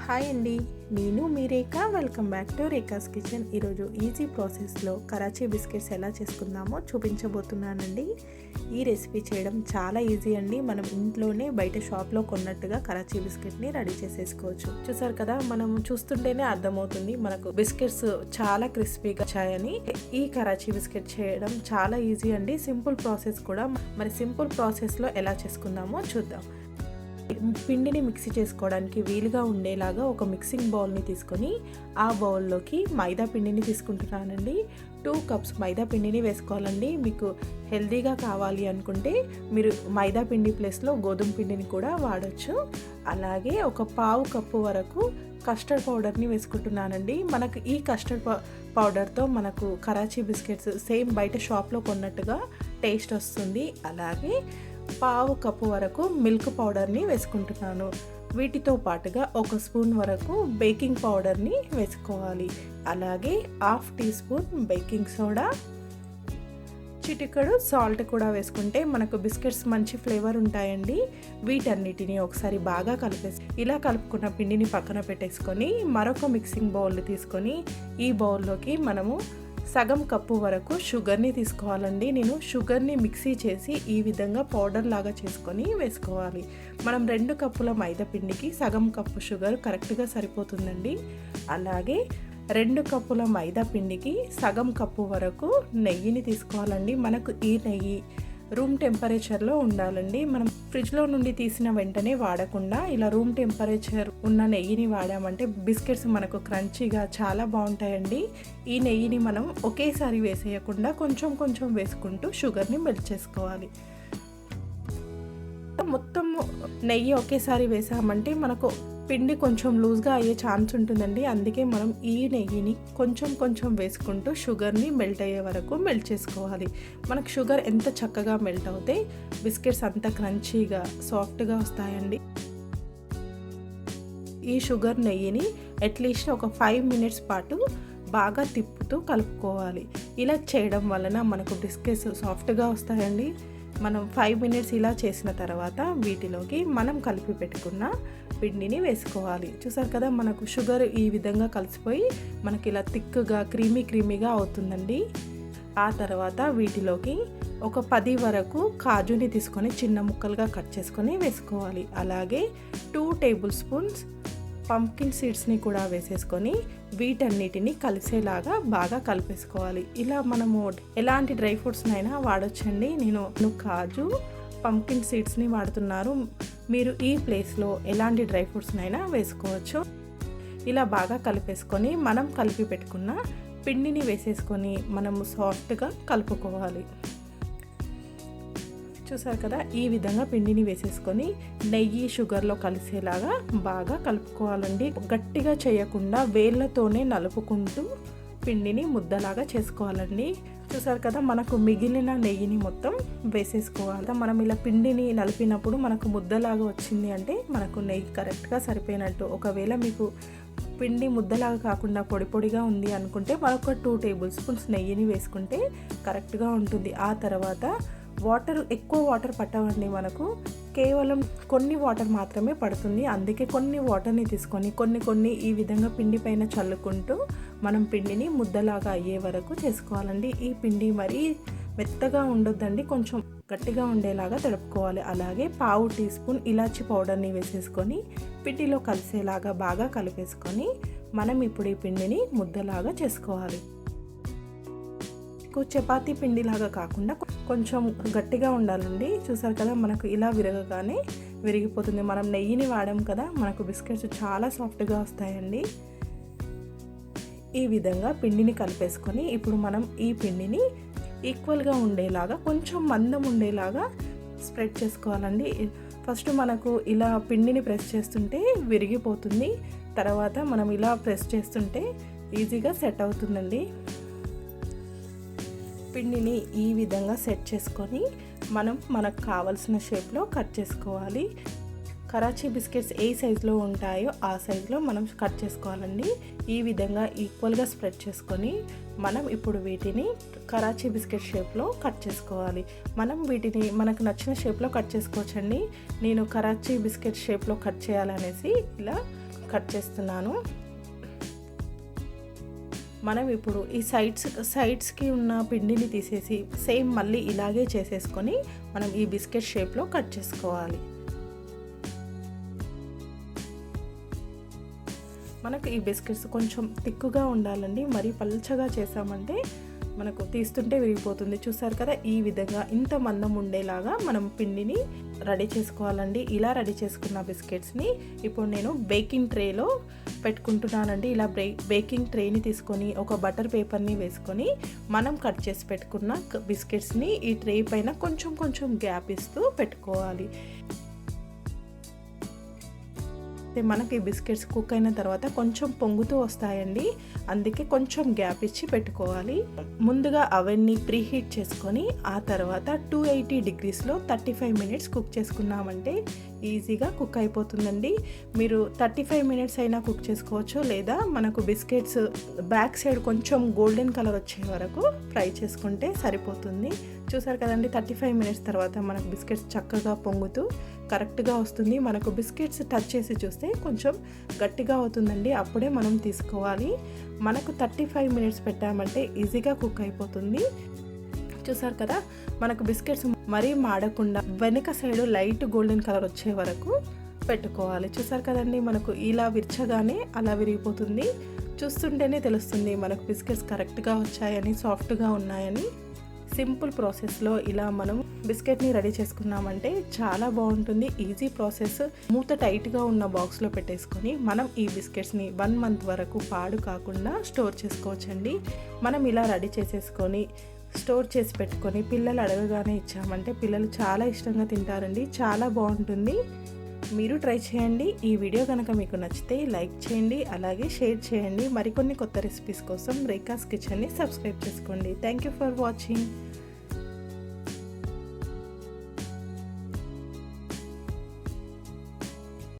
Hi అండి, నేను మీ Rekha. Welcome back to Rekha's kitchen. ఈరోజు ఈజీ ప్రాసెస్లో కరాచీ బిస్కెట్స్ ఎలా చేసుకుందామో చూపించబోతున్నానండి. ఈ రెసిపీ చేయడం చాలా ఈజీ అండి. మనం ఇంట్లోనే బయట షాప్లో కొన్నట్టుగా కరాచీ బిస్కెట్ని రెడీ చేసేసుకోవచ్చు. చూసారు కదా, మనం చూస్తుంటేనే అర్థమవుతుంది మనకు బిస్కెట్స్ చాలా క్రిస్పీగా వచ్చాయని. ఈ కరాచీ బిస్కెట్ చేయడం చాలా ఈజీ అండి, సింపుల్ ప్రాసెస్ కూడా. మరి సింపుల్ ప్రాసెస్లో ఎలా చేసుకుందామో చూద్దాం. పిండిని మిక్సీ చేసుకోవడానికి వీలుగా ఉండేలాగా ఒక మిక్సింగ్ బౌల్ని తీసుకొని ఆ బౌల్లోకి మైదా పిండిని తీసుకుంటున్నానండి. 2 కప్స్ మైదా పిండిని వేసుకోవాలండి. మీకు హెల్తీగా కావాలి అనుకుంటే మీరు మైదా పిండి ప్లేస్లో గోధుమ పిండిని కూడా వాడచ్చు. అలాగే ఒక 1/2 కప్పు వరకు కస్టర్డ్ పౌడర్ని వేసుకుంటున్నానండి. మనకు ఈ కస్టర్డ్ పౌడర్తో మనకు కరాచీ బిస్కెట్స్ సేమ్ బయట షాప్లో కొన్నట్టుగా టేస్ట్ వస్తుంది. అలాగే 1/2 కప్పు వరకు మిల్క్ పౌడర్ని వేసుకుంటున్నాను. వీటితో పాటుగా 1 స్పూన్ వరకు బేకింగ్ పౌడర్ని వేసుకోవాలి. అలాగే 1/2 టీ స్పూన్ బేకింగ్ సోడా, చిటికెడు సాల్ట్ కూడా వేసుకుంటే మనకు బిస్కెట్స్ మంచి ఫ్లేవర్ ఉంటాయండి. వీటన్నిటిని ఒకసారి బాగా కలిపేసి ఇలా కలుపుకున్న పిండిని పక్కన పెట్టేసుకొని మరొక మిక్సింగ్ బౌల్ తీసుకొని ఈ బౌల్లోకి మనము సగం కప్పు వరకు షుగర్ని తీసుకోవాలండి. నేను షుగర్ని మిక్సీ చేసి ఈ విధంగా పౌడర్ లాగా చేసుకొని వేసుకోవాలి. మనం 2 కప్పుల మైదా పిండికి సగం కప్పు షుగర్ కరెక్ట్గా సరిపోతుందండి. అలాగే 2 కప్పుల మైదా పిండికి సగం కప్పు వరకు నెయ్యిని తీసుకోవాలండి. మనకు ఈ నెయ్యి రూమ్ టెంపరేచర్లో ఉండాలండి. మనం ఫ్రిడ్జ్లో నుండి తీసిన వెంటనే వాడకుండా ఇలా రూమ్ టెంపరేచర్ ఉన్న నెయ్యిని వాడామంటే బిస్కెట్స్ మనకు క్రంచీగా చాలా బాగుంటాయండి. ఈ నెయ్యిని మనం ఒకేసారి వేసేయకుండా కొంచెం కొంచెం వేసుకుంటూ షుగర్ని మెల్ట్ చేసుకోవాలి. మొత్తం నెయ్యి ఒకేసారి వేసామంటే మనకు పిండి కొంచెం లూజ్గా అయ్యే ఛాన్స్ ఉంటుందండి. అందుకే మనం ఈ నెయ్యిని కొంచెం కొంచెం వేసుకుంటూ షుగర్ని మెల్ట్ అయ్యే వరకు మెల్ట్ చేసుకోవాలి. మనకు షుగర్ ఎంత చక్కగా మెల్ట్ అవుతే బిస్కెట్స్ అంత క్రంచీగా సాఫ్ట్గా వస్తాయండి. ఈ షుగర్ నెయ్యిని అట్లీస్ట్ ఒక 5 మినిట్స్ పాటు బాగా తిప్పుతూ కలుపుకోవాలి. ఇలా చేయడం వలన మనకు బిస్కెట్స్ సాఫ్ట్గా వస్తాయండి. మనం 5 మినిట్స్ ఇలా చేసిన తర్వాత వీటిలోకి మనం కలిపి పెట్టుకున్న పిండిని వేసుకోవాలి. చూసారు కదా, మనకు షుగర్ ఈ విధంగా కలిసిపోయి మనకి ఇలా థిక్గా క్రీమీగా అవుతుందండి. ఆ తర్వాత వీటిలోకి ఒక 10 వరకు కాజుని తీసుకొని చిన్న ముక్కలుగా కట్ చేసుకొని వేసుకోవాలి. అలాగే 2 టేబుల్ స్పూన్స్ పంప్కిన్ సీడ్స్ని కూడా వేసేసుకొని వీటన్నిటిని కలిసేలాగా బాగా కలిపేసుకోవాలి. ఇలా మనము ఎలాంటి డ్రై ఫ్రూట్స్నైనా వాడొచ్చండి. నేను కాజు పంప్కిన్ సీడ్స్ని వాడుతున్నారు. మీరు ఈ ప్లేస్లో ఎలాంటి డ్రై ఫ్రూట్స్నైనా వేసుకోవచ్చు. ఇలా బాగా కలిపేసుకొని మనం కలిపి పెట్టుకున్న పిండిని వేసేసుకొని మనము సాఫ్ట్గా కలుపుకోవాలి. చూసారు కదా, ఈ విధంగా పిండిని వేసేసుకొని నెయ్యి షుగర్లో కలిసేలాగా బాగా కలుపుకోవాలండి. గట్టిగా చేయకుండా వేళ్ళతోనే నలుపుకుంటూ పిండిని ముద్దలాగా చేసుకోవాలండి. చూసారు కదా, మనకు మిగిలిన నెయ్యిని మొత్తం వేసేసుకోవాలి. మనం ఇలా పిండిని నలిపినప్పుడు మనకు ముద్దలాగా వచ్చింది అంటే మనకు నెయ్యి కరెక్ట్గా సరిపోయినట్టు. ఒకవేళ మీకు పిండి ముద్దలాగా కాకుండా పొడి పొడిగా ఉంది అనుకుంటే మరొక 2 టేబుల్ స్పూన్స్ నెయ్యిని వేసుకుంటే కరెక్ట్గా ఉంటుంది. ఆ తర్వాత ఎక్కువ వాటర్ పట్టవండి, మనకు కేవలం కొన్ని వాటర్ మాత్రమే పడుతుంది. అందుకే కొన్ని వాటర్ని తీసుకొని కొన్ని ఈ విధంగా పిండి పైన చల్లుకుంటూ మనం పిండిని ముద్దలాగా అయ్యే వరకు చేసుకోవాలండి. ఈ పిండి మరీ మెత్తగా ఉండొద్దండి, కొంచెం గట్టిగా ఉండేలాగా తడుపుకోవాలి. అలాగే 1/2 టీ స్పూన్ ఇలాచి పౌడర్ని వేసేసుకొని పిండిలో కలిసేలాగా బాగా కలిపేసుకొని మనం ఇప్పుడు ఈ పిండిని ముద్దలాగా చేసుకోవాలి. చపాతీ పిండిలాగా కాకుండా కొంచెం గట్టిగా ఉండాలండి. చూసారు కదా, మనకు ఇలా విరగగానే విరిగిపోతుంది. మనం నెయ్యిని వాడాం కదా, మనకు బిస్కెట్స్ చాలా సాఫ్ట్గా వస్తాయండి. ఈ విధంగా పిండిని కలిపేసుకొని ఇప్పుడు మనం ఈ పిండిని ఈక్వల్గా ఉండేలాగా కొంచెం మందం ఉండేలాగా స్ప్రెడ్ చేసుకోవాలండి. ఫస్ట్ మనకు ఇలా పిండిని ప్రెస్ చేస్తుంటే విరిగిపోతుంది. తర్వాత మనం ఇలా ప్రెస్ చేస్తుంటే ఈజీగా సెట్ అవుతుందండి. పిండిని ఈ విధంగా సెట్ చేసుకొని మనకు కావాల్సిన షేప్లో కట్ చేసుకోవాలి. కరాచీ బిస్కెట్స్ ఏ సైజులో ఉంటాయో ఆ సైజులో మనం కట్ చేసుకోవాలండి. ఈ విధంగా ఈక్వల్గా స్ప్రెడ్ చేసుకొని మనం ఇప్పుడు వీటిని కరాచీ బిస్కెట్ షేప్లో కట్ చేసుకోవాలి. మనం వీటిని మనకు నచ్చిన షేప్లో కట్ చేసుకోవచ్చండి. నేను కరాచీ బిస్కెట్ షేప్లో కట్ చేయాలనేసి ఇలా కట్ చేస్తున్నాను. మనం ఇప్పుడు ఈ సైడ్స్కి ఉన్న పిండిని తీసేసి సేమ్ మళ్ళీ ఇలాగే చేసేసుకొని మనం ఈ బిస్కెట్ షేప్లో కట్ చేసుకోవాలి. మనకు ఈ బిస్కెట్స్ కొంచెం తిక్కుగా ఉండాలండి, మరీ పల్చగా చేసామంటే మనకు తీస్తుంటే విరిగిపోతుంది. చూసారు కదా, ఈ విధంగా ఇంత మందం ఉండేలాగా మనం పిండిని రెడీ చేసుకోవాలండి. ఇలా రెడీ చేసుకున్న బిస్కెట్స్ని ఇప్పుడు నేను బేకింగ్ ట్రేలో పెట్టుకుంటున్నానండి. ఇలా బేకింగ్ ట్రేని తీసుకొని ఒక బటర్ పేపర్ని వేసుకొని మనం కట్ చేసి పెట్టుకున్న బిస్కెట్స్ని ఈ ట్రే పైన కొంచెం కొంచెం గ్యాప్ ఇస్తూ పెట్టుకోవాలి. మనకి ఈ బిస్కెట్స్ కుక్ అయిన తర్వాత కొంచెం పొంగుతూ వస్తాయండి, అందుకే కొంచెం గ్యాప్ ఇచ్చి పెట్టుకోవాలి. ముందుగా అవన్నీ ప్రీహీట్ చేసుకొని ఆ తర్వాత 280 degreesలో 35 minutes కుక్ చేసుకున్నామంటే ఈజీగా కుక్ అయిపోతుందండి. మీరు 35 minutes అయినా కుక్ చేసుకోవచ్చు, లేదా మనకు బిస్కెట్స్ బ్యాక్ సైడ్ కొంచెం గోల్డెన్ కలర్ వచ్చే వరకు ఫ్రై చేసుకుంటే సరిపోతుంది. చూసారు కదండి, 35 minutes తర్వాత మనకు బిస్కెట్స్ చక్కగా పొంగుతూ కరెక్ట్గా వస్తుంది. మనకు బిస్కెట్స్ టచ్ చేసి చూస్తే కొంచెం గట్టిగా అవుతుందండి, అప్పుడే మనం తీసుకోవాలి. మనకు 35 minutes పెట్టామంటే ఈజీగా కుక్ అయిపోతుంది. చూసారు కదా, మనకు బిస్కెట్స్ మరీ మాడకుండా వెనక సైడ్ లైట్ గోల్డెన్ కలర్ వచ్చే వరకు పెట్టుకోవాలి. చూసారు కదండి, మనకు ఇలా విరచగానే అలా విరిగిపోతుంది. చూస్తుంటేనే తెలుస్తుంది మనకు బిస్కెట్స్ కరెక్ట్గా వచ్చాయని, సాఫ్ట్గా ఉన్నాయని. సింపుల్ ప్రాసెస్లో ఇలా మనం బిస్కెట్ని రెడీ చేసుకున్నామంటే చాలా బాగుంటుంది. Easy process. మూత టైట్గా ఉన్న బాక్స్లో పెట్టేసుకొని మనం ఈ బిస్కెట్స్ని 1 month వరకు పాడు కాకుండా స్టోర్ చేసుకోవచ్చండి. మనం ఇలా రెడీ చేసేసుకొని స్టోర్ చేసి పెట్టుకొని పిల్లలు అడగగానే ఇచ్చామంటే పిల్లలు చాలా ఇష్టంగా తింటారండి. చాలా బాగుంటుంది. మీరు ట్రై చేయండి. ఈ వీడియో కనుక మీకు నచ్చితే లైక్ చేయండి, అలాగే షేర్ చేయండి. మరికొన్ని కొత్త రెసిపీస్ కోసం రేఖాస్ కిచెన్ని సబ్స్క్రైబ్ చేసుకోండి. Thank you for watching.